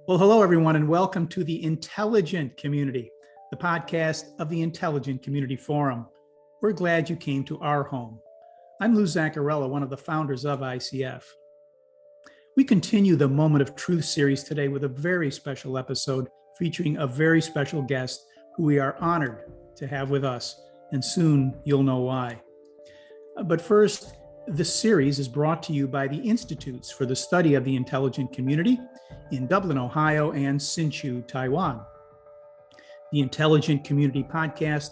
Well, hello, everyone, and welcome to the Intelligent Community, the podcast of the Intelligent Community Forum. We're glad you came to our home. I'm Lou Zaccarella, one of the founders of ICF. We continue the Moment of Truth series today with a very special episode featuring a very special guest who we are honored to have with us, and soon you'll know why. But first, this series is brought to you by the Institutes for the Study of the Intelligent Community in Dublin, Ohio, and Hsinchu, Taiwan. The Intelligent Community podcast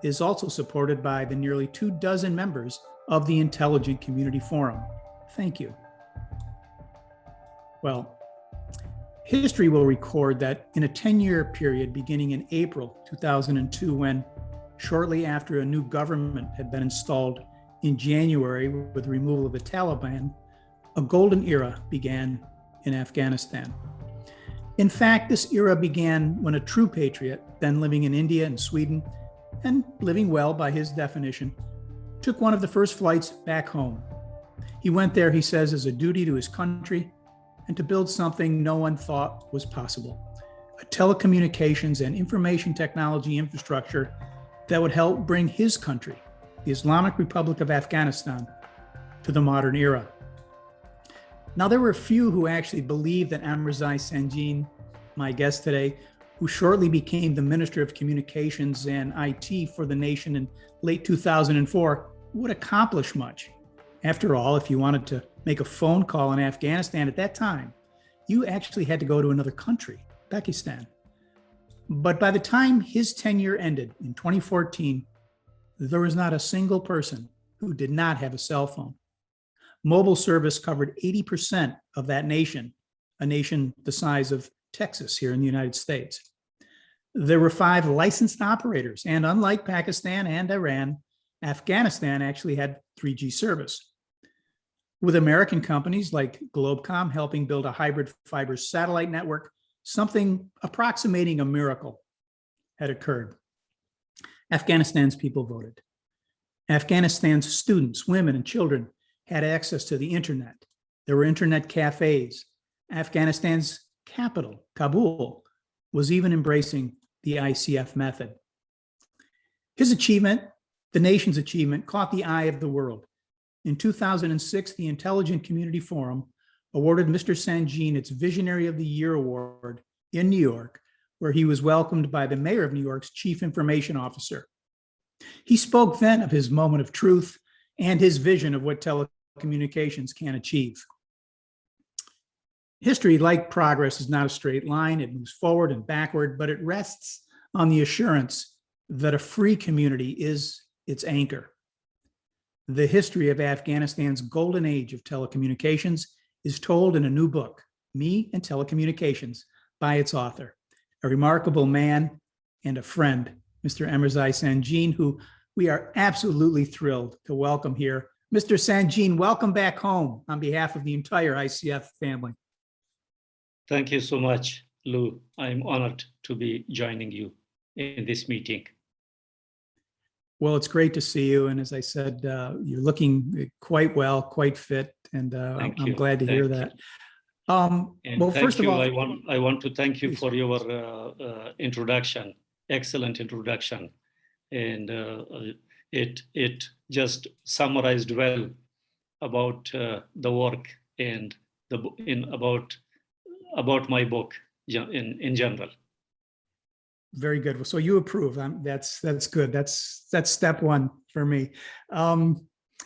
is also supported by the nearly 24 members of the Intelligent Community Forum. Thank you. Well, history will record that in a 10-year period beginning in April 2002, when shortly after a new government had been installed in January with the removal of the Taliban, a golden era began in Afghanistan. In fact, this era began when a true patriot, then living in India and Sweden, and living well by his definition, took one of the first flights back home. He went there, he says, as a duty to his country and to build something no one thought was possible, a telecommunications and information technology infrastructure that would help bring his country, the Islamic Republic of Afghanistan, to the modern era. Now, there were a few who actually believed that Amirzai Sangin, my guest today, who shortly became the Minister of Communications and IT for the nation in late 2004, would accomplish much. After all, if you wanted to make a phone call in Afghanistan at that time, you actually had to go to another country, Pakistan. But by the time his tenure ended in 2014, there was not a single person who did not have a cell phone. Mobile service covered 80% of that nation, a nation the size of Texas here in the United States. There were 5 licensed operators, and unlike Pakistan and Iran, Afghanistan actually had 3G service. With American companies like Globecom helping build a hybrid fiber satellite network, something approximating a miracle had occurred. Afghanistan's people voted. Afghanistan's students, women, and children had access to the internet. There were internet cafes. Afghanistan's capital, Kabul, was even embracing the ICF method. His achievement, the nation's achievement, caught the eye of the world. In 2006, the Intelligent Community Forum awarded Mr. Sangin its Visionary of the Year award in New York, where he was welcomed by the mayor of New York's chief information officer. He spoke then of his moment of truth and his vision of what telecommunications can achieve. History, like progress, is not a straight line. It moves forward and backward, but it rests on the assurance that a free community is its anchor. The history of Afghanistan's golden age of telecommunications is told in a new book, Me and Telecommunications, by its author, a remarkable man and a friend, Mr. Amirzai Sangin, who we are absolutely thrilled to welcome here. Mr. Sangin, welcome back home on behalf of the entire ICF family. Thank you so much, Lou. I'm honored to be joining you in this meeting. Well, it's great to see you. And as I said, you're looking quite well, quite fit, and I'm glad to hear that. Well, first of all, I want to thank you for your introduction. Excellent introduction, and it just summarized well about the work and about my book in general. Very good. So you approve. That's good. That's step one for me. And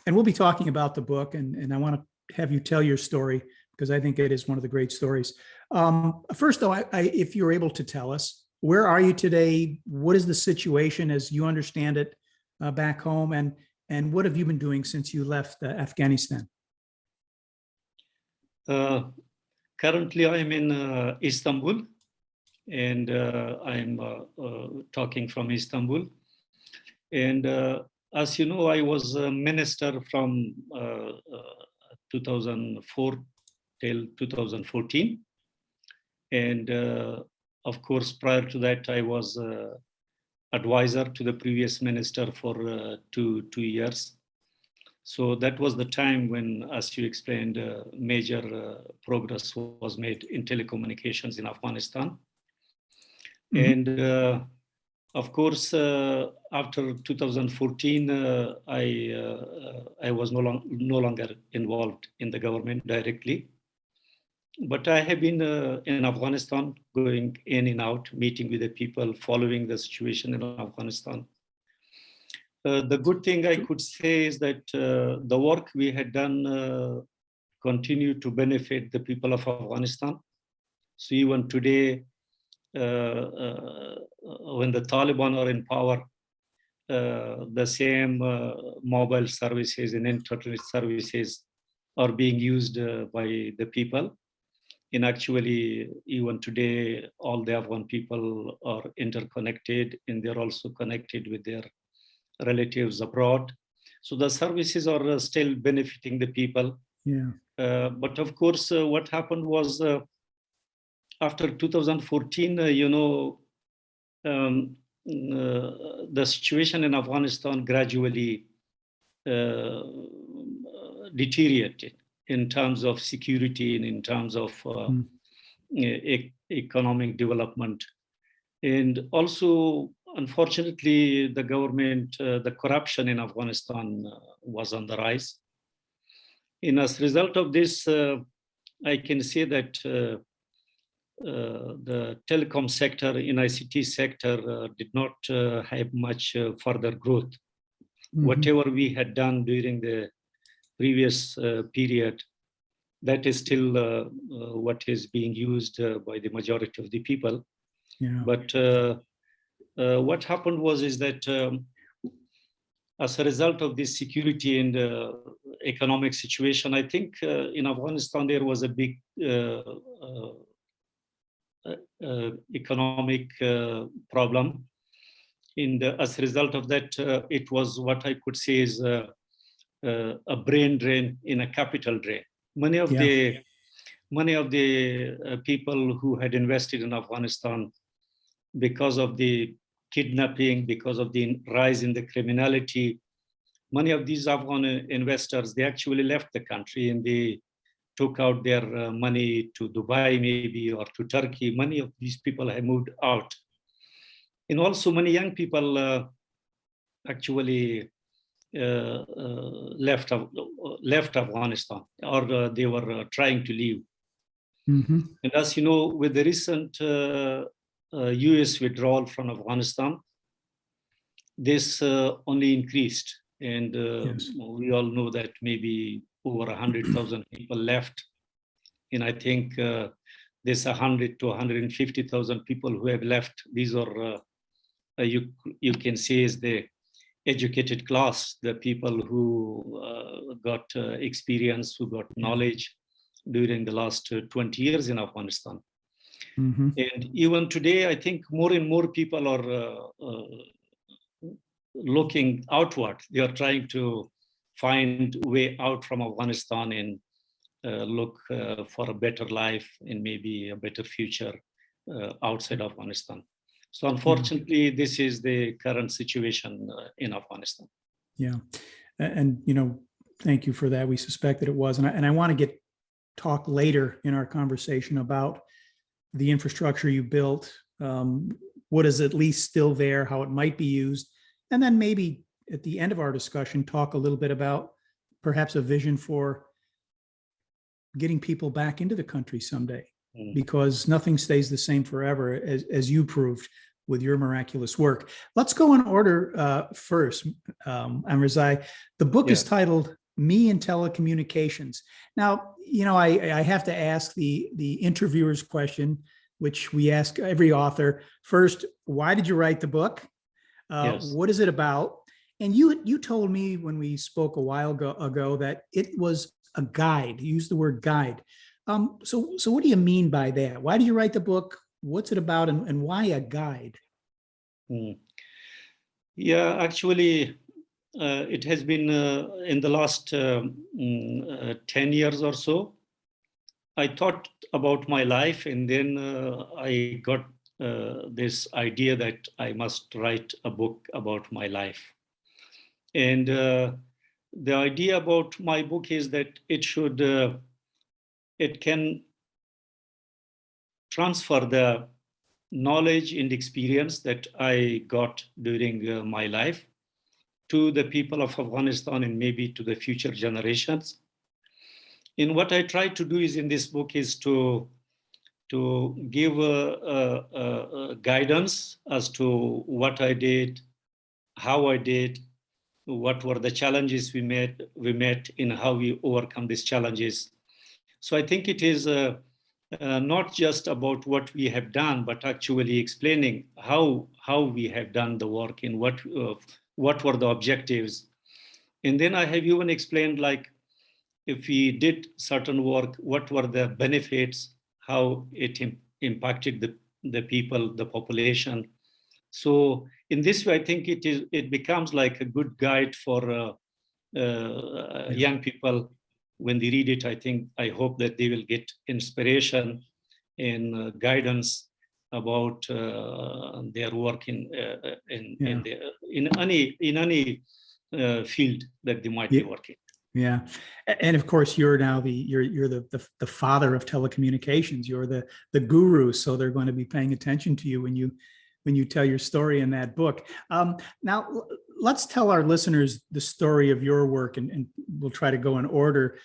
we'll be talking about the book, and I want to have you tell your story because I think it is one of the great stories. First, though, if you're able to tell us, where are you today? What is the situation as you understand it back home? And what have you been doing since you left Afghanistan? Currently, I'm in Istanbul, and I'm talking from Istanbul. And as you know, I was a minister from 2004 till 2014. And of course, prior to that, I was advisor to the previous minister for two years. So that was the time when, as you explained, major progress was made in telecommunications in Afghanistan. Mm-hmm. And of course, after 2014, I was no longer involved in the government directly. But I have been in Afghanistan, going in and out, meeting with the people, following the situation in Afghanistan. The good thing I could say is that the work we had done continued to benefit the people of Afghanistan. So even today, when the Taliban are in power, the same mobile services and internet services are being used by the people. And actually, even today, all the Afghan people are interconnected, and they're also connected with their relatives abroad. So the services are still benefiting the people. Yeah. But of course, what happened was after 2014, the situation in Afghanistan gradually deteriorated in terms of security and in terms of economic development. And also, unfortunately, the government, the corruption in Afghanistan was on the rise. And as a result of this, I can say that the telecom sector, in ICT sector, did not have much further growth. Mm-hmm. Whatever we had done during the previous period, that is still what is being used by the majority of the people. Yeah. But what happened is that as a result of this security and economic situation, I think in Afghanistan there was a big economic problem. And as a result of that, it was what I could say is a brain drain in a capital drain. Many of the people who had invested in Afghanistan, because of the kidnapping, because of the rise in the criminality, many of these Afghan investors, they actually left the country and they took out their money to Dubai maybe or to Turkey. Many of these people have moved out. And also many young people actually left Afghanistan, or they were trying to leave. Mm-hmm. And as you know, with the recent US withdrawal from Afghanistan, this only increased. And yes, we all know that maybe over 100,000 people left. And I think there's 100 to 150,000 people who have left. These are, you can say, is the educated class, the people who got experience, who got knowledge during the last 20 years in Afghanistan. Mm-hmm. And even today, I think more and more people are looking outward. They are trying to find a way out from Afghanistan and look for a better life and maybe a better future outside Afghanistan. So unfortunately, this is the current situation in Afghanistan. Yeah. And, thank you for that. We suspected it was. And I want to talk later in our conversation about the infrastructure you built, what is at least still there, how it might be used. And then maybe at the end of our discussion, talk a little bit about perhaps a vision for getting people back into the country someday, because nothing stays the same forever, as you proved with your miraculous work. Let's go in order first, Amirzai. The book is titled Me and Telecommunications. Now, I have to ask the interviewer's question, which we ask every author. First, why did you write the book? What is it about? And you told me when we spoke a while ago that it was a guide. You used the word guide. So what do you mean by that? Why did you write the book? What's it about, and why a guide? Yeah, actually, it has been in the last 10 years or so. I thought about my life, and then I got this idea that I must write a book about my life. And the idea about my book is that it can transfer the knowledge and experience that I got during my life to the people of Afghanistan and maybe to the future generations. And what I try to do is in this book is to give guidance as to what I did, how I did, what were the challenges we met in how we overcome these challenges. So I think it is not just about what we have done, but actually explaining how we have done the work and what were the objectives. And then I have even explained, like, if we did certain work, what were the benefits, how it impacted the people, the population. So in this way, I think it becomes like a good guide for young people. When they read it, I hope that they will get inspiration and guidance about their work in any field that they might be working. Yeah, and of course you're now you're the father of telecommunications. You're the guru, so they're going to be paying attention to you when you tell your story in that book. Now, let's tell our listeners the story of your work, and we'll try to go in order.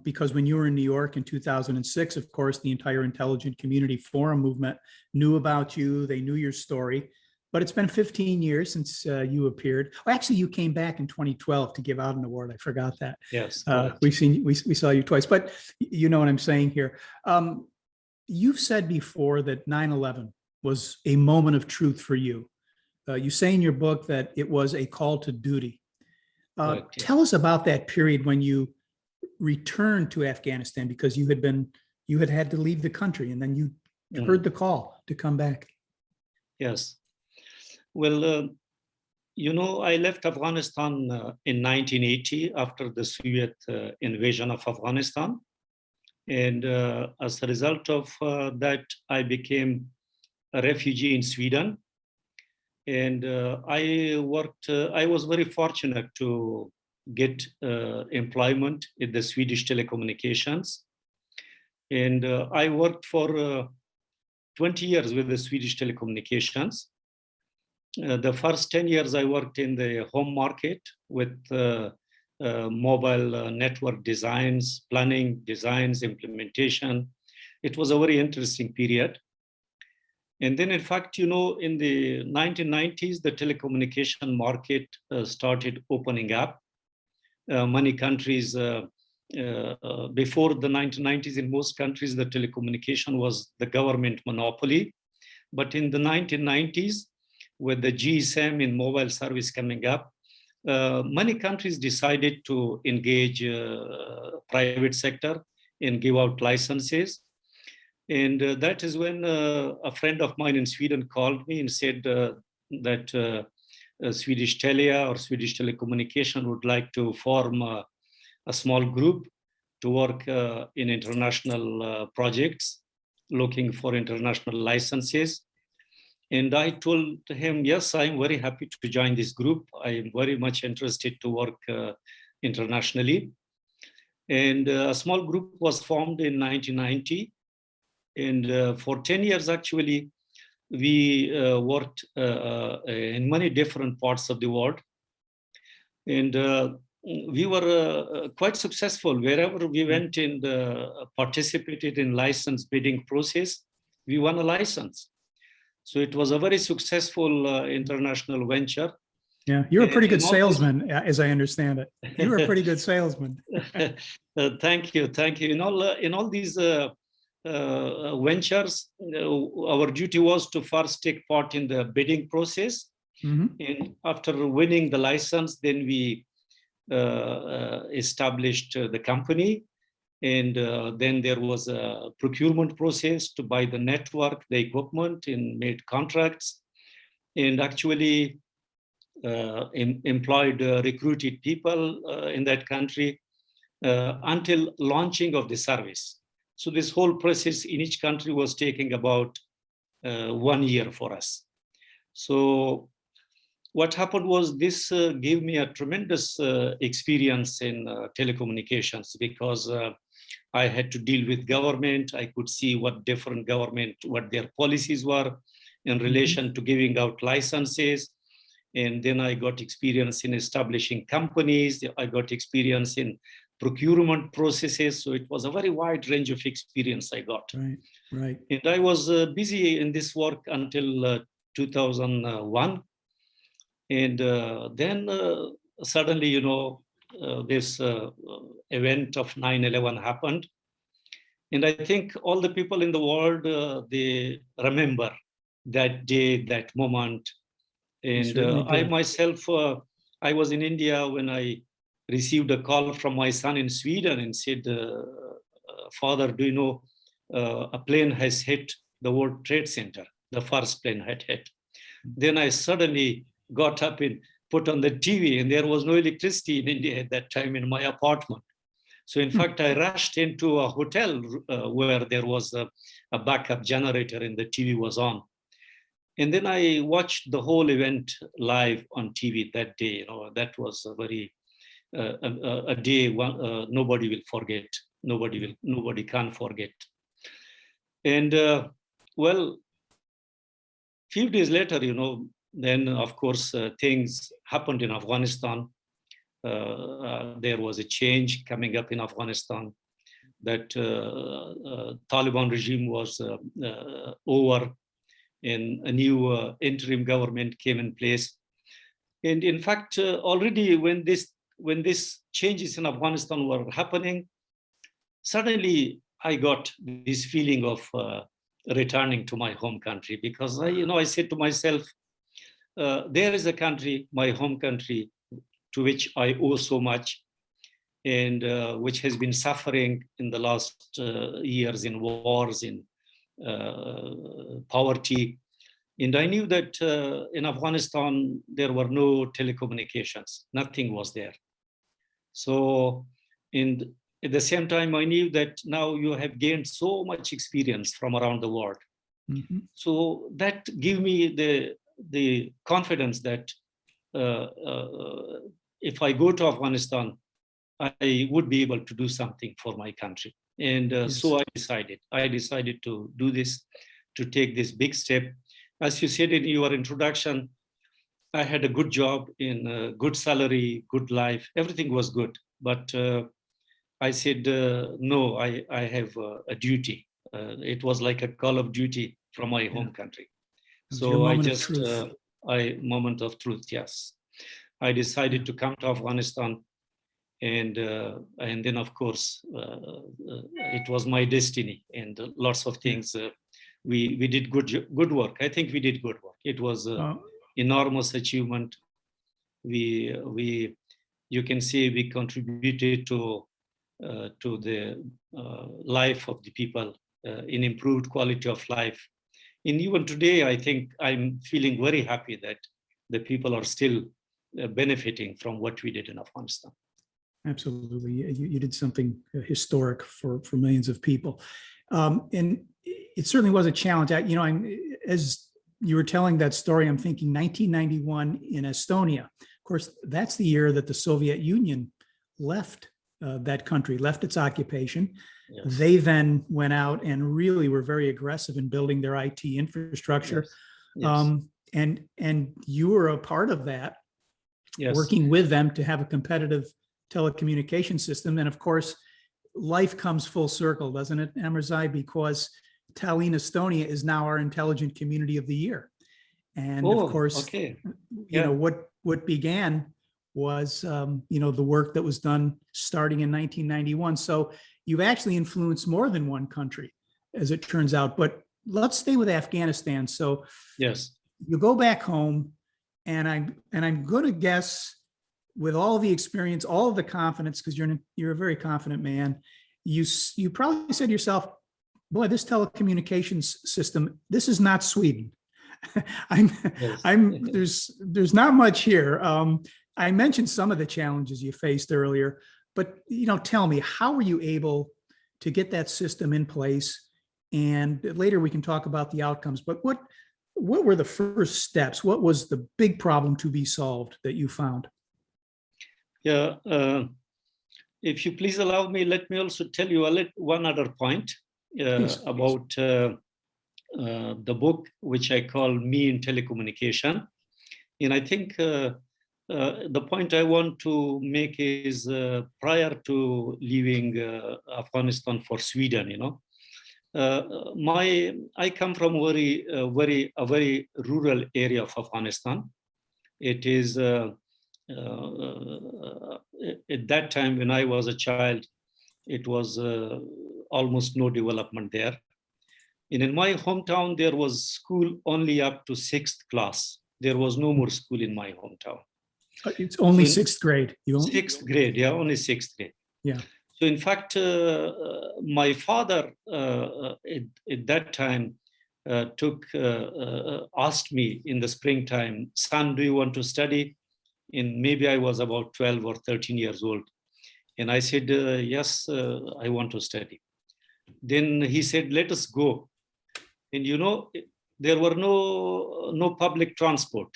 Because when you were in New York in 2006, of course, the entire Intelligent Community Forum movement knew about you. They knew your story. But it's been 15 years since you appeared. Oh, actually, you came back in 2012 to give out an award. I forgot that. Yes. We saw you twice, but you know what I'm saying here. You've said before that 9/11 was a moment of truth for you. You say in your book that it was a call to duty. Tell us about that period when you returned to Afghanistan, because you had had to leave the country, and then you heard the call to come back. Yes. Well, I left Afghanistan in 1980 after the Soviet invasion of Afghanistan. And as a result of that, I became a refugee in Sweden. And I was very fortunate to get employment in the Swedish Telecommunications. And I worked for 20 years with the Swedish Telecommunications. The first 10 years I worked in the home market with mobile network designs, planning, designs, implementation. It was a very interesting period. And then, in fact, in the 1990s, the telecommunication market started opening up. Many countries, before the 1990s, in most countries, the telecommunication was the government monopoly. But in the 1990s, with the GSM in mobile service coming up, many countries decided to engage private sector and give out licenses. And that is when a friend of mine in Sweden called me and said that Swedish Telia or Swedish Telecommunication would like to form a small group to work in international projects, looking for international licenses. And I told him, yes, I'm very happy to join this group. I am very much interested to work internationally. And a small group was formed in 1990. And for 10 years, actually, we worked in many different parts of the world. And we were quite successful. Wherever we went and participated in license bidding process, we won a license. So it was a very successful international venture. Yeah, you're a pretty good salesman, as I understand it. You were a pretty good salesman. Thank you. In all these ventures, our duty was to first take part in the bidding process. Mm-hmm. And after winning the license, then we established the company. And then there was a procurement process to buy the network, the equipment, and made contracts, and actually employed recruited people in that country until launching of the service. So this whole process in each country was taking about 1 year for us. So what happened was this gave me a tremendous experience in telecommunications, because I had to deal with government. I could see what different government, what their policies were in relation to giving out licenses. And then I got experience in establishing companies. I got experience in procurement processes. So it was a very wide range of experience I got. Right, right. And I was busy in this work until 2001. And then suddenly, this event of 9/11 happened. And I think all the people in the world, they remember that day, that moment. And I myself, I was in India when I received a call from my son in Sweden and said, Father, do you know a plane has hit the World Trade Center? The first plane had hit. Then I suddenly got up and put on the TV, and there was no electricity in India at that time in my apartment. So in fact, I rushed into a hotel where there was a backup generator and the TV was on. And then I watched the whole event live on TV that day. That was a very a day nobody will forget. Nobody can forget. And well, few days later, then of course things happened in Afghanistan. There was a change coming up in Afghanistan. That Taliban regime was over, and a new interim government came in place. And in fact, already when these changes in Afghanistan were happening, suddenly I got this feeling of returning to my home country, because I said to myself, there is a country, my home country, to which I owe so much, and which has been suffering in the last years in wars, in poverty. And I knew that in Afghanistan, there were no telecommunications. Nothing was there. So at the same time, I knew that now you have gained so much experience from around the world. Mm-hmm. So that gave me the confidence that if I go to Afghanistan, I would be able to do something for my country. And yes. So I decided to do this, to take this big step. As you said in your introduction, I had a good job, in a good salary, good life, everything was good. But I said, no, I have a duty. It was like a call of duty from my home country. So I just, moment of truth, yes. I decided to come to Afghanistan, and then of course, it was my destiny, and lots of things. We did good work. I think we did good work. It was an enormous achievement. You can say we contributed to the life of the people, in improved quality of life. And even today, I think I'm feeling very happy that the people are still benefiting from what we did in Afghanistan. Absolutely. You did something historic for millions of people. And it certainly was a challenge. As you were telling that story, I'm thinking 1991 in Estonia. Of course, that's the year that the Soviet Union left that country, left its occupation. Yes. They then went out and really were very aggressive in building their IT infrastructure. Yes. Yes. And you were a part of that, yes, working with them to have a competitive telecommunication system. And of course, life comes full circle, doesn't it, Amirzai? Because Tallinn, Estonia is now our Intelligent Community of the Year. And of course, okay. What began was, the work that was done starting in 1991. So you've actually influenced more than one country, as it turns out. But let's stay with Afghanistan. So yes, you go back home, and I'm going to guess, with all the experience, all of the confidence, because you're a very confident man, you probably said to yourself, boy, this telecommunications system, this is not Sweden. There's not much here. I mentioned some of the challenges you faced earlier, but tell me, how were you able to get that system in place? And later we can talk about the outcomes, but what were the first steps? What was the big problem to be solved that you found? Yeah, if you please allow me, let me also tell you one other point about the book, which I call Me in Telecommunication. And I think the point I want to make is prior to leaving Afghanistan for Sweden, I come from a very rural area of Afghanistan. It is at that time when I was a child, it was almost no development there. And in my hometown, there was school only up to 6th class. There was no more school in my hometown. It's only 6th grade. Sixth grade, yeah, only 6th grade. Yeah. So in fact, my father at that time asked me in the springtime, son, do you want to study? And maybe I was about 12 or 13 years old. And I said, yes, I want to study. Then he said, let us go. And there were no public transport.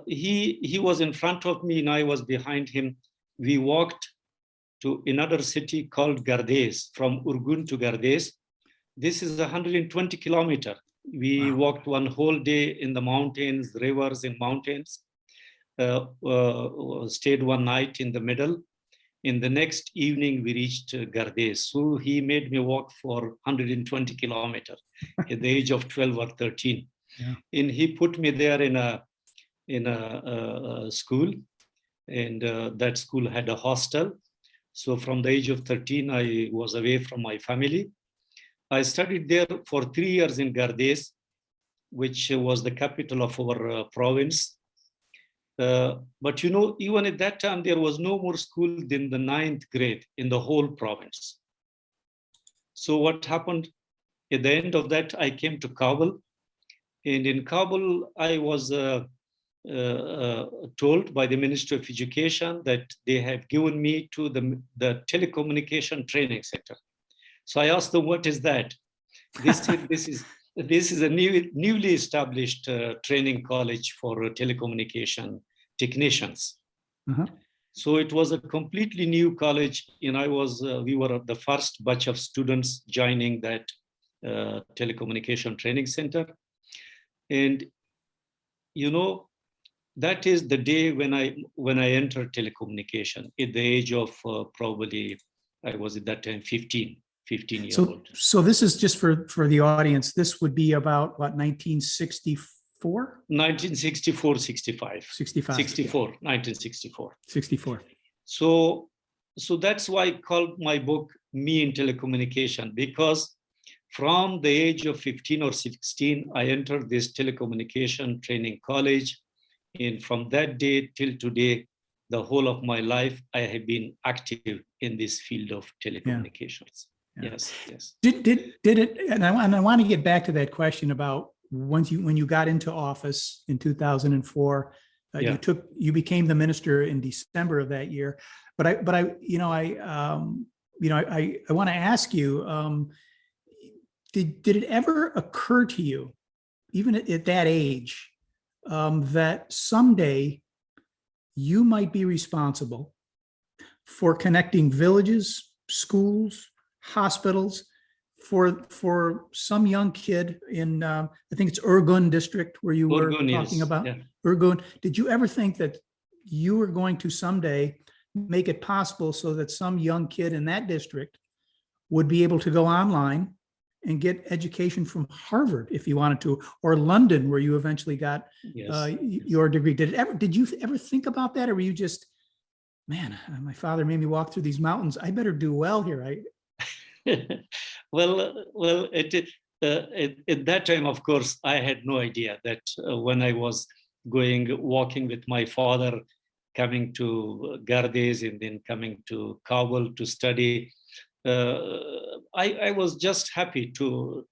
He was in front of me and I was behind him. We walked to another city called Gardes, from Urgun to Gardes. This is 120 kilometers. We walked one whole day in the mountains, rivers and mountains. Stayed one night in the middle. In the next evening, we reached Gardes. So he made me walk for 120 kilometers at the age of 12 or 13. Yeah. And he put me there in a school, and that school had a hostel. So from the age of 13, I was away from my family. I studied there for 3 years in Gardes, which was the capital of our province. But even at that time, there was no more school than the 9th grade in the whole province. So what happened? At the end of that, I came to Kabul. And in Kabul, I was told by the Ministry of Education that they have given me to the Telecommunication Training Center. So I asked them, what is that? They said, this is a newly established training college for telecommunication technicians. Uh-huh. So it was a completely new college, and we were the first batch of students joining that telecommunication training center. And that is the day when I entered telecommunication at the age of probably, I was at that time 15 years old. So this is just for the audience. This would be about what, 1964? 1964, 65. 65. 64, 1964. 64. So that's why I called my book Me in Telecommunication, because from the age of 15 or 16, I entered this telecommunication training college. And from that day till today, the whole of my life, I have been active in this field of telecommunications. Yeah. Yes. Did it? And I want to get back to that question about when you got into office in 2004. You became the minister in December of that year. But I want to ask you, did it ever occur to you, even at that age, that someday you might be responsible for connecting villages, schools, hospitals for some young kid in, I think it's Urgun district where you were talking about? Yeah. Urgun. Did you ever think that you were going to someday make it possible so that some young kid in that district would be able to go online and get education from Harvard if you wanted to, or London, where you eventually got your degree? Did you ever think about that, or were you just, man, my father made me walk through these mountains, I better do well here? Well, at that time, of course, I had no idea that when I was walking with my father, coming to Gardes and then coming to Kabul to study, I was just happy to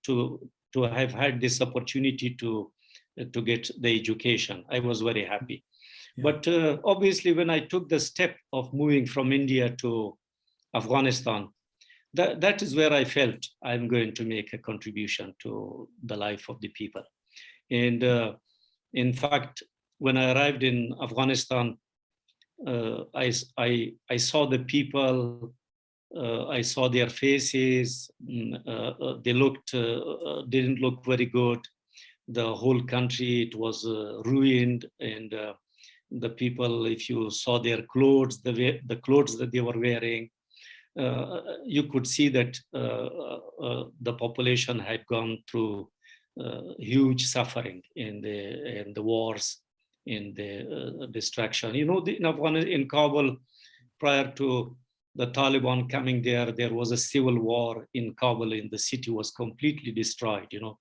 have had this opportunity to get the education. I was very happy. Yeah. But obviously, when I took the step of moving from India to Afghanistan, that is where I felt I'm going to make a contribution to the life of the people. And in fact, when I arrived in Afghanistan, I saw the people, I saw their faces. They didn't look very good. The whole country, it was ruined, and the people, if you saw their clothes, the clothes that they were wearing, you could see that the population had gone through huge suffering in the wars, in the destruction. You know, in Kabul, prior to the Taliban coming there was a civil war in Kabul, and the city was completely destroyed. You know,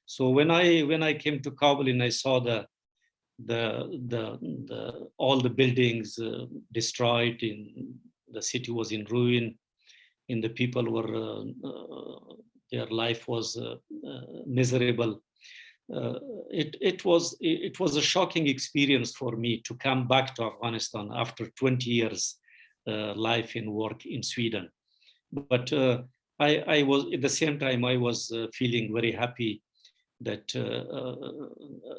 so when I came to Kabul and I saw all the buildings destroyed, in the city was in ruin, and the people were their life was miserable. It was a shocking experience for me to come back to Afghanistan after 20 years life and work in Sweden. But I was, at the same time, I was feeling very happy that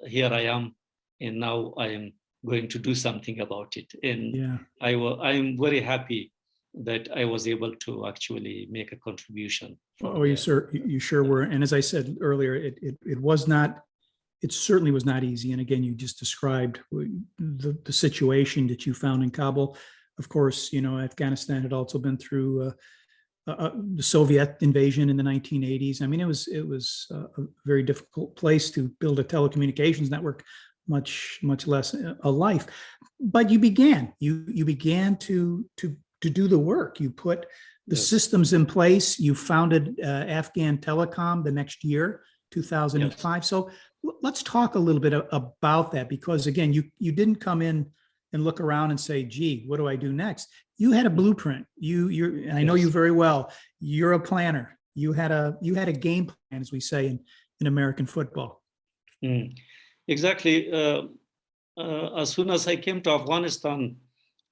here I am, and now I am going to do something about it. And yeah. I am very happy that I was able to actually make a contribution. Oh, you sure were. And as I said earlier, it certainly was not easy. And again, you just described the situation that you found in Kabul. Of course, you know, Afghanistan had also been through the Soviet invasion in the 1980s. I mean, it was a very difficult place to build a telecommunications network, much less a life. But you began to do the work. You put the systems in place. You founded Afghan Telecom the next year, 2005. Yes. So let's talk a little bit about that, because again, you didn't come in and look around and say, gee, what do I do next? You had a blueprint. I know you very well. You're a planner. You had a game plan, as we say in American football. Exactly. As soon as I came to Afghanistan,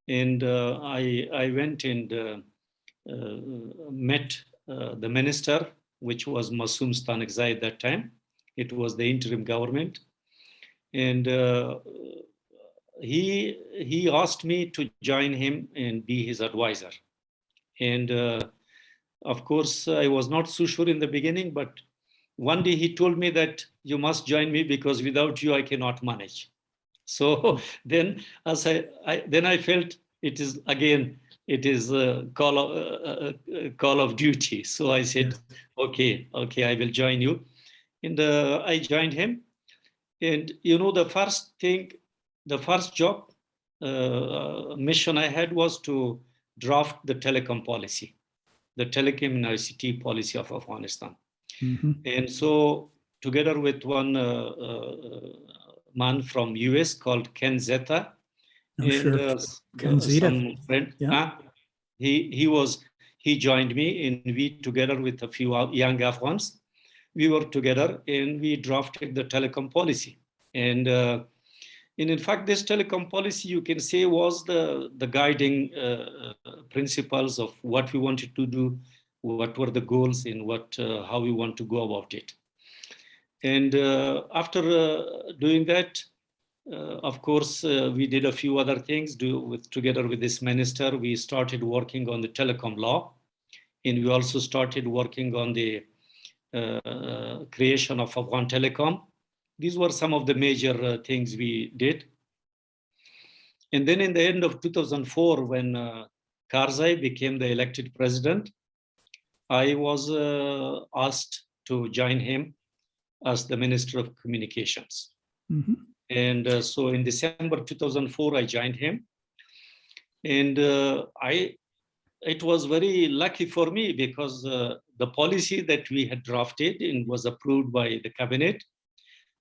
and I went and met the minister, which was Amirzai at that time. It was the interim government, and he asked me to join him and be his advisor. And of course, I was not so sure in the beginning, but one day he told me that you must join me because without you, I cannot manage. So then, as I felt it is a call of duty. So I said, okay, I will join you. And I joined him. And you know, the first job mission I had was to draft the telecom policy, the telecom and ICT policy of Afghanistan. Mm-hmm. And so together with one man from US called Ken Zeta, some friend, he joined me, and we together with a few young Afghans, we were together and we drafted the telecom policy. And in fact, this telecom policy, you can say, was the guiding principles of what we wanted to do, what were the goals, and how we want to go about it. And after doing that, of course, we did a few other things. Together with this minister, we started working on the telecom law, and we also started working on the creation of Afghan Telecom. These were some of the major things we did. And then in the end of 2004, when Karzai became the elected president, I was asked to join him as the Minister of Communications. Mm-hmm. And so in December 2004, I joined him. And it was very lucky for me because the policy that we had drafted and was approved by the cabinet.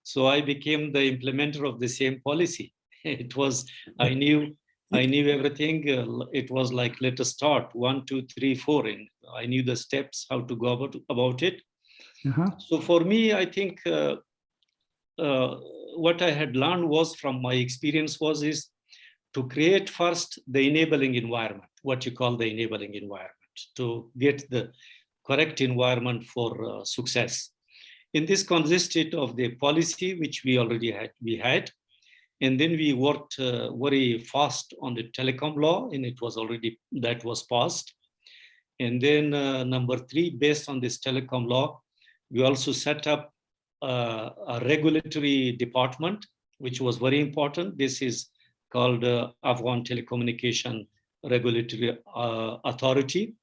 So I became the implementer of the same policy. It was, I knew everything. It was like, let us start 1, 2, 3, 4. And I knew the steps, how to go about it. Uh-huh. So for me, I think what I had learned was from my experience is to create first the enabling environment, what you call the enabling environment, to get the correct environment for success. In this consisted of the policy, which we already had. And then we worked very fast on the telecom law, and that was passed. And then number 3, based on this telecom law, we also set up a regulatory department, which was very important. This is called Afghan Telecommunication Regulatory Authority.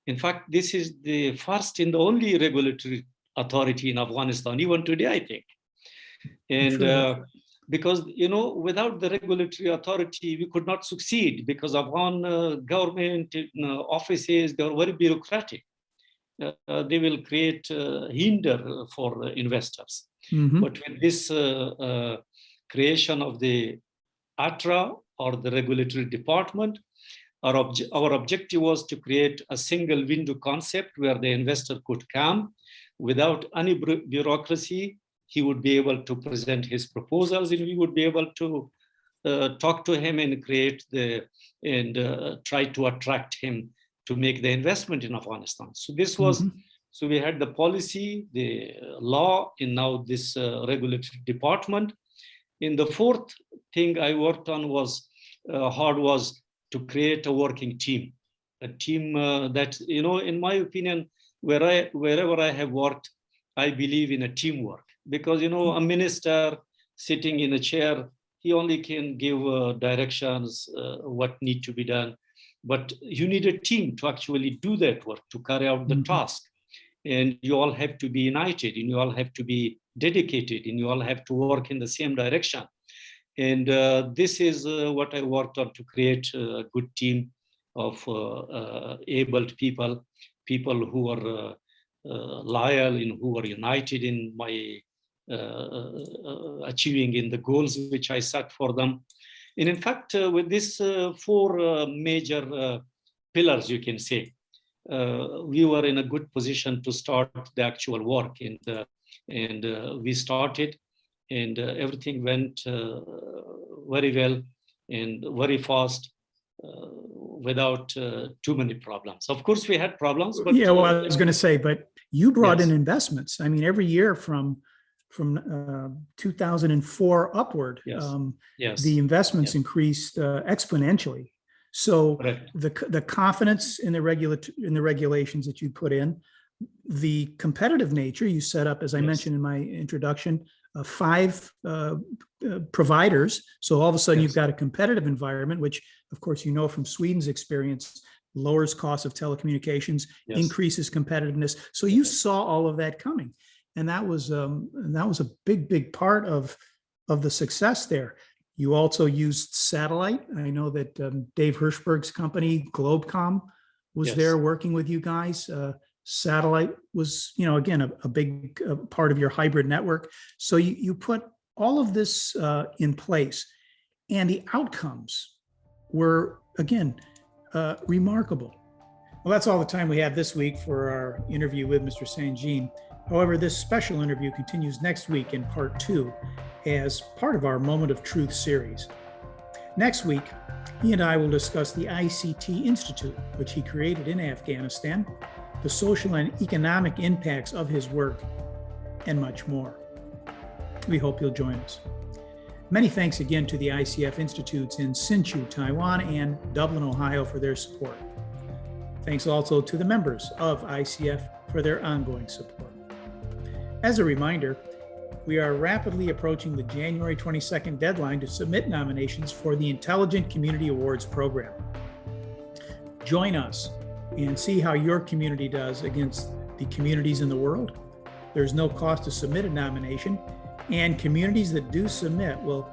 In fact, this is the first and the only regulatory authority in Afghanistan, even today, I think. And sure. Because, without the regulatory authority, we could not succeed, because Afghan government offices, they are very bureaucratic. They will create hinder for investors. Mm-hmm. But with this creation of the ATRA, or the regulatory department, our objective was to create a single window concept where the investor could come without any bureaucracy. He would be able to present his proposals, and we would be able to talk to him and try to attract him to make the investment in Afghanistan. So this was, mm-hmm. So we had the policy, the law, and now this regulatory department. And the 4th thing I worked on was to create a working team, a team that, in my opinion, wherever I have worked, I believe in a teamwork, because, a minister sitting in a chair, he only can give directions, what need to be done. But you need a team to actually do that work, to carry out the mm-hmm. task. And you all have to be united, and you all have to be dedicated, and you all have to work in the same direction. And this is what I worked on, to create a good team of abled people who are loyal and who are united in my achieving in the goals which I set for them. And in fact, with these 4 major pillars, you can say, we were in a good position to start the actual work. And we started, and everything went very well and very fast, without too many problems. Of course, we had problems. But yeah, well, I was going to say, but you brought in investments. I mean, every year from 2004 upward, the investments increased exponentially. So the confidence in the regulations that you put in, the competitive nature you set up, as I mentioned in my introduction, 5 providers. So all of a sudden you've got a competitive environment, which of course, from Sweden's experience, lowers costs of telecommunications, increases competitiveness. So you saw all of that coming. And that was a big part of the success there. You also used satellite. I know that Dave Hirschberg's company, Globecom, was there working with you guys. Satellite was, again, a big part of your hybrid network. So you put all of this in place, and the outcomes were, again, remarkable. Well, that's all the time we have this week for our interview with Mr. Sangin. However, this special interview continues next week in part 2 as part of our Moment of Truth series. Next week, he and I will discuss the ICT Institute, which he created in Afghanistan, the social and economic impacts of his work, and much more. We hope you'll join us. Many thanks again to the ICF Institutes in Hsinchu, Taiwan, and Dublin, Ohio for their support. Thanks also to the members of ICF for their ongoing support. As a reminder, we are rapidly approaching the January 22nd deadline to submit nominations for the Intelligent Community Awards program. Join us and see how your community does against the communities in the world. There's no cost to submit a nomination, and communities that do submit will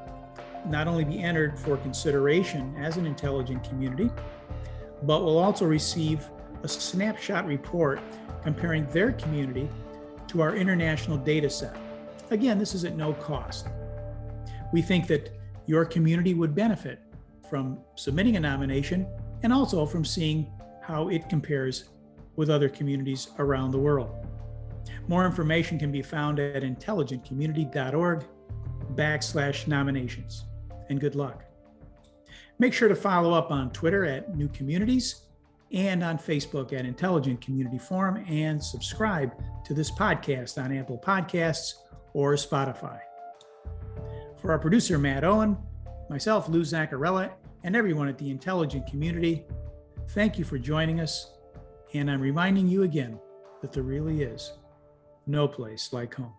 not only be entered for consideration as an intelligent community, but will also receive a snapshot report comparing their community to our international data set. Again, this is at no cost. We think that your community would benefit from submitting a nomination and also from seeing how it compares with other communities around the world. More information can be found at intelligentcommunity.org/nominations. And good luck. Make sure to follow up on Twitter at New Communities and on Facebook at Intelligent Community Forum, and subscribe to this podcast on Apple Podcasts or Spotify. For our producer, Matt Owen, myself, Lou Zaccarella, and everyone at the Intelligent Community, thank you for joining us. And I'm reminding you again that there really is no place like home.